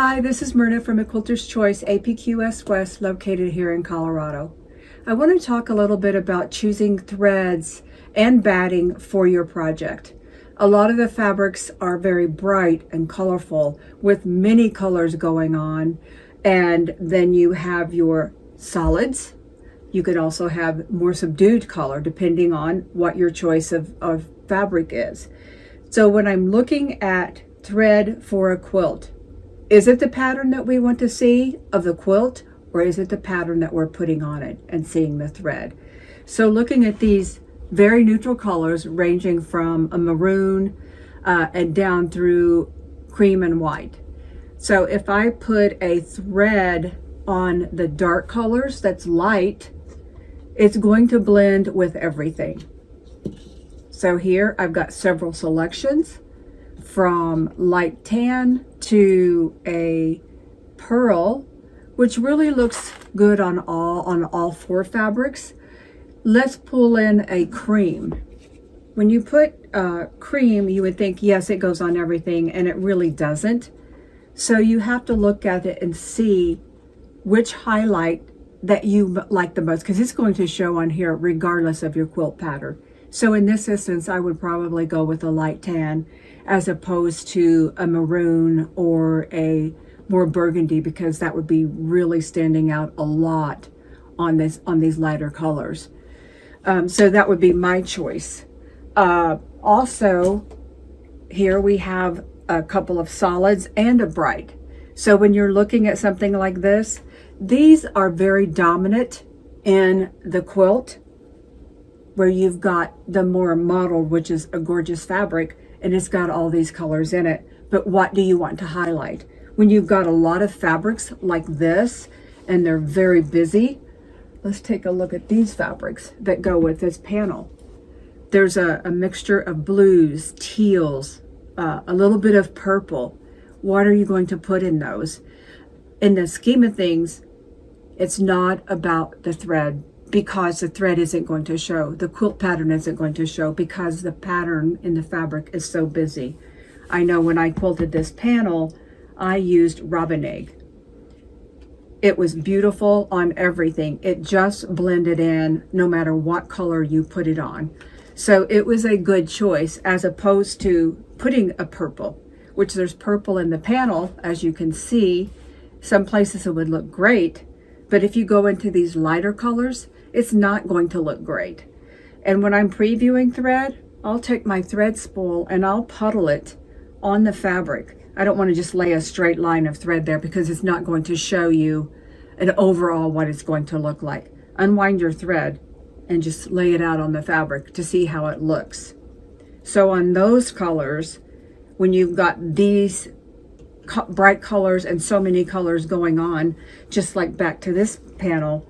Hi, this is Myrna from A Quilter's Choice APQS West, located here in Colorado. I want to talk a little bit about choosing threads and batting for your project. A lot of the fabrics are very bright and colorful with many colors going on, and then you have your solids. You could also have more subdued color depending on what your choice of fabric is. So when I'm looking at thread for a quilt, is it the pattern that we want to see of the quilt, or is it the pattern that we're putting on it and seeing the thread? So looking at these very neutral colors ranging from a maroon and down through cream and white. So if I put a thread on the dark colors that's light, it's going to blend with everything. So here I've got several selections, from light tan to a pearl, which really looks good on all four fabrics. Let's pull in a cream. When you put cream, you would think, yes, it goes on everything, and it really doesn't. So you have to look at it and see which highlight that you like the most, because it's going to show on here regardless of your quilt pattern. So in this instance, I would probably go with a light tan as opposed to a maroon or a more burgundy, because that would be really standing out a lot on these lighter colors. So that would be my choice. Also, here we have a couple of solids and a bright. So when you're looking at something like this, these are very dominant in the quilt, where you've got the more mottled, which is a gorgeous fabric, and it's got all these colors in it. But what do you want to highlight? When you've got a lot of fabrics like this, and they're very busy, let's take a look at these fabrics that go with this panel. There's a mixture of blues, teals, a little bit of purple. What are you going to put in those? In the scheme of things, it's not about the thread, because the thread isn't going to show. The quilt pattern isn't going to show because the pattern in the fabric is so busy. I know when I quilted this panel, I used robin egg. It was beautiful on everything. It just blended in no matter what color you put it on. So it was a good choice, as opposed to putting a purple, which there's purple in the panel, as you can see. Some places it would look great, but if you go into these lighter colors, it's not going to look great. And when I'm previewing thread, I'll take my thread spool and I'll puddle it on the fabric. I don't want to just lay a straight line of thread there, because it's not going to show you an overall what it's going to look like. Unwind your thread and just lay it out on the fabric to see how it looks. So on those colors, when you've got these bright colors and so many colors going on, just like back to this panel,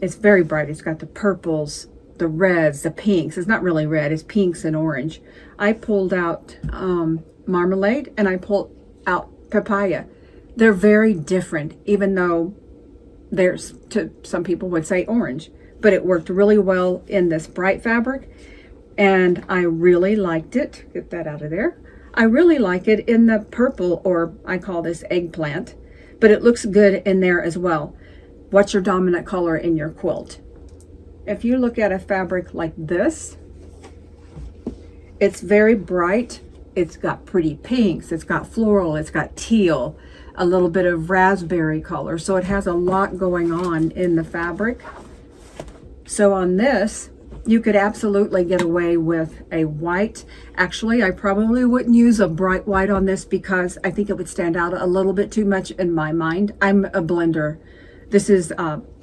it's very bright. It's got the purples, the reds, the pinks. It's not really red, it's pinks and orange. I pulled out marmalade, and I pulled out papaya. They're very different, even though some people would say orange, but it worked really well in this bright fabric, and I really liked it. Get that out of there. I really like it in the purple, or I call this eggplant, but it looks good in there as well. What's your dominant color in your quilt? If you look at a fabric like this, it's very bright. It's got pretty pinks, it's got floral, it's got teal, a little bit of raspberry color. So it has a lot going on in the fabric. So on this, you could absolutely get away with a white. Actually, I probably wouldn't use a bright white on this, because I think it would stand out a little bit too much in my mind. I'm a blender. This is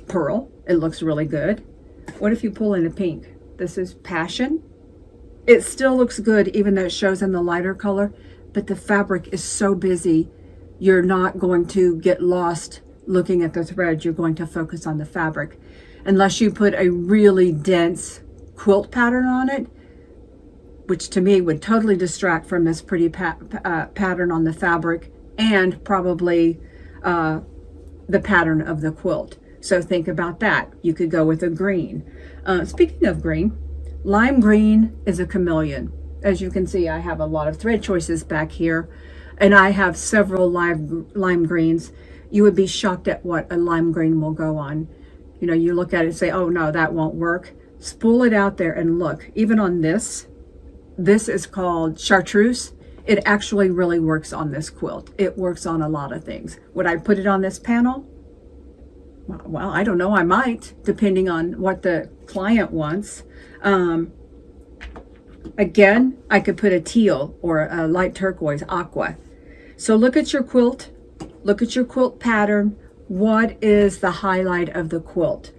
pearl. It looks really good. What if you pull in a pink? This is passion. It still looks good even though it shows in the lighter color, but the fabric is so busy, you're not going to get lost looking at the thread. You're going to focus on the fabric. Unless you put a really dense quilt pattern on it, which to me would totally distract from this pretty pattern on the fabric, and probably the pattern of the quilt. So think about that. You could go with a green. Speaking of green, lime green is a chameleon. As you can see, I have a lot of thread choices back here, and I have several lime greens. You would be shocked at what a lime green will go on. You know, you look at it and say, oh no, that won't work. Spool it out there and look. Even on this is called chartreuse. It actually really works on this quilt. It works on a lot of things. Would I put it on this panel? Well, I don't know, I might, depending on what the client wants. Again, I could put a teal or a light turquoise, aqua. So look at your quilt, look at your quilt pattern. What is the highlight of the quilt?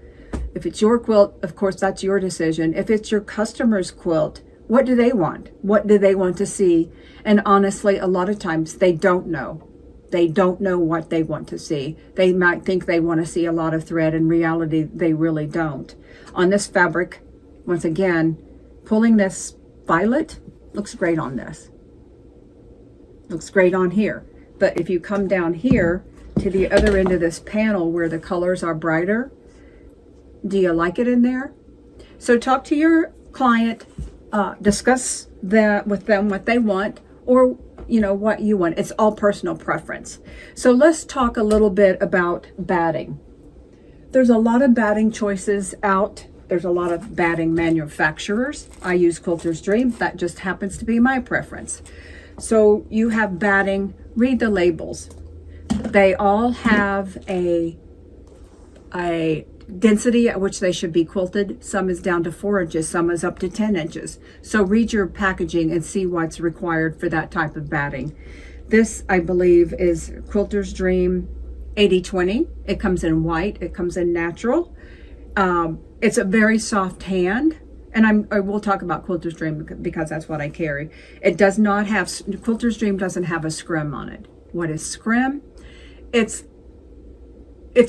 If it's your quilt, of course, that's your decision. If it's your customer's quilt, what do they want? What do they want to see? And honestly, a lot of times they don't know. They don't know what they want to see. They might think they want to see a lot of thread. In reality, they really don't. On this fabric, once again, pulling this violet looks great on this. Looks great on here. But if you come down here to the other end of this panel where the colors are brighter, do you like it in there? So talk to your client, discuss that with them, what they want, or you know what you want. It's all personal preference. So let's talk a little bit about batting. There's a lot of batting choices out. There's a lot of batting manufacturers. I use Quilter's Dream. That just happens to be my preference. So you have batting. Read the labels. They all have a density at which they should be quilted. Some is down to 4 inches, some is up to 10 inches. So read your packaging and see what's required for that type of batting. This, I believe, is Quilter's Dream 80/20. It comes in white, it comes in natural. It's a very soft hand, and I will talk about Quilter's Dream because that's what I carry. It does not have, Quilter's Dream doesn't have a scrim on it. What is scrim? It's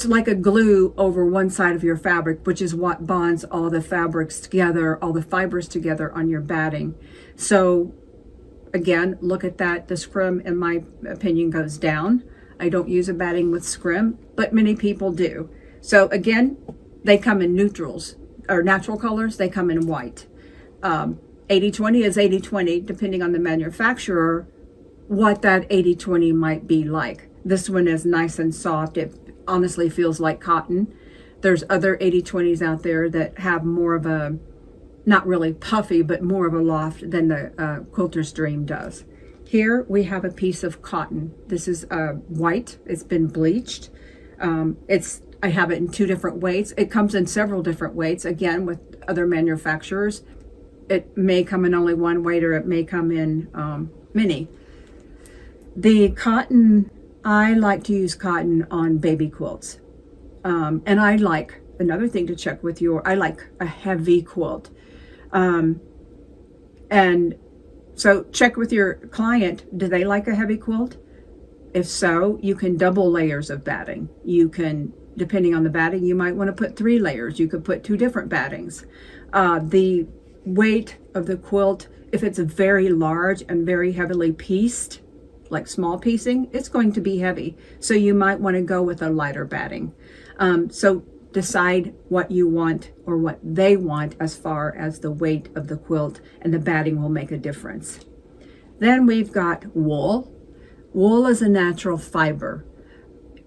like a glue over one side of your fabric, which is what bonds all the fabrics together, all the fibers together on your batting. So again, look at that. The scrim, in my opinion, goes down. I don't use a batting with scrim, but many people do. So again, they come in neutrals or natural colors. They come in white. 80/20 is 80/20, depending on the manufacturer, what that 80/20 might be like. This one is nice and soft. It honestly feels like cotton. There's other 80/20s out there that have more of a, not really puffy, but more of a loft than the Quilter's Dream does. Here we have a piece of cotton. This is white. It's been bleached. I have it in 2 different weights. It comes in several different weights. Again, with other manufacturers, it may come in only 1 weight, or it may come in many. The cotton, I like to use cotton on baby quilts. And I like, another thing to check with I like a heavy quilt. And so check with your client, do they like a heavy quilt? If so, you can double layers of batting. You can, depending on the batting, you might want to put 3 layers. You could put 2 different battings. The weight of the quilt, if it's very large and very heavily pieced, like small piecing, it's going to be heavy. So you might want to go with a lighter batting. So decide what you want or what they want as far as the weight of the quilt, and the batting will make a difference. Then we've got wool. Wool is a natural fiber.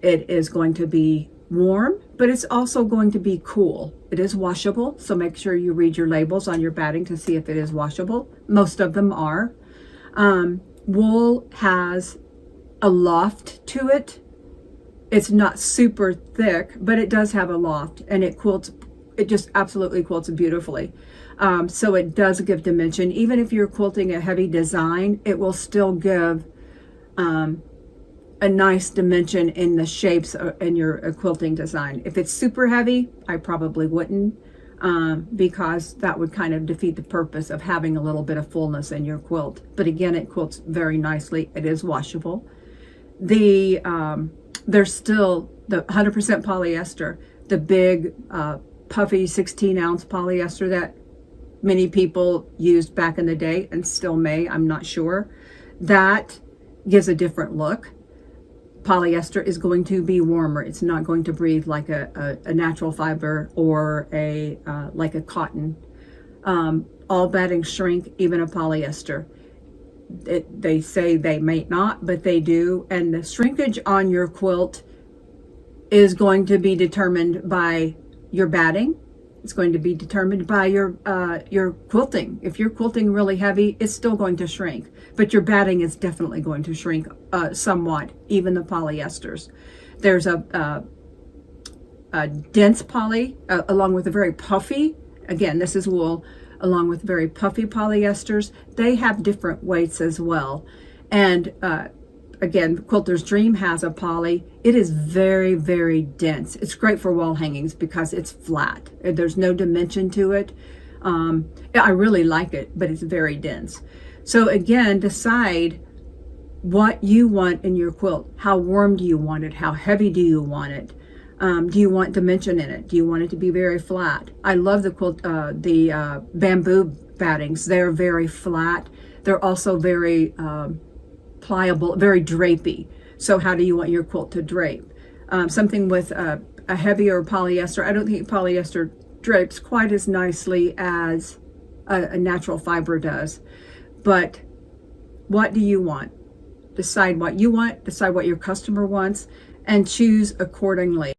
It is going to be warm, but it's also going to be cool. It is washable, so make sure you read your labels on your batting to see if it is washable. Most of them are. Wool has a loft to it. It's not super thick, but it does have a loft, and it quilts. It just absolutely quilts beautifully. So it does give dimension. Even if you're quilting a heavy design, it will still give a nice dimension in the shapes in your quilting design. If it's super heavy, I probably wouldn't, because that would kind of defeat the purpose of having a little bit of fullness in your quilt. But again, it quilts very nicely. It is washable. There's still the 100% polyester, the big puffy 16-ounce polyester that many people used back in the day and still may, I'm not sure. That gives a different look. Polyester is going to be warmer. It's not going to breathe like a natural fiber or like a cotton. All battings shrink, even a polyester. They say they may not, but they do. And the shrinkage on your quilt is going to be determined by your batting. It's going to be determined by your quilting. If you're quilting really heavy, it's still going to shrink, but your batting is definitely going to shrink somewhat, even the polyesters. There's a dense poly along with a very puffy, again, this is wool, along with very puffy polyesters. They have different weights as well. And again, Quilter's Dream has a poly. It is very, very dense. It's great for wall hangings because it's flat. There's no dimension to it. I really like it, but it's very dense. So again, decide what you want in your quilt. How warm do you want it? How heavy do you want it? Do you want dimension in it? Do you want it to be very flat? I love the quilt, the bamboo battings. They're very flat. They're also very pliable, very drapey. So how do you want your quilt to drape? Something with a heavier polyester. I don't think polyester drapes quite as nicely as a natural fiber does. But what do you want? Decide what you want, decide what your customer wants, and choose accordingly.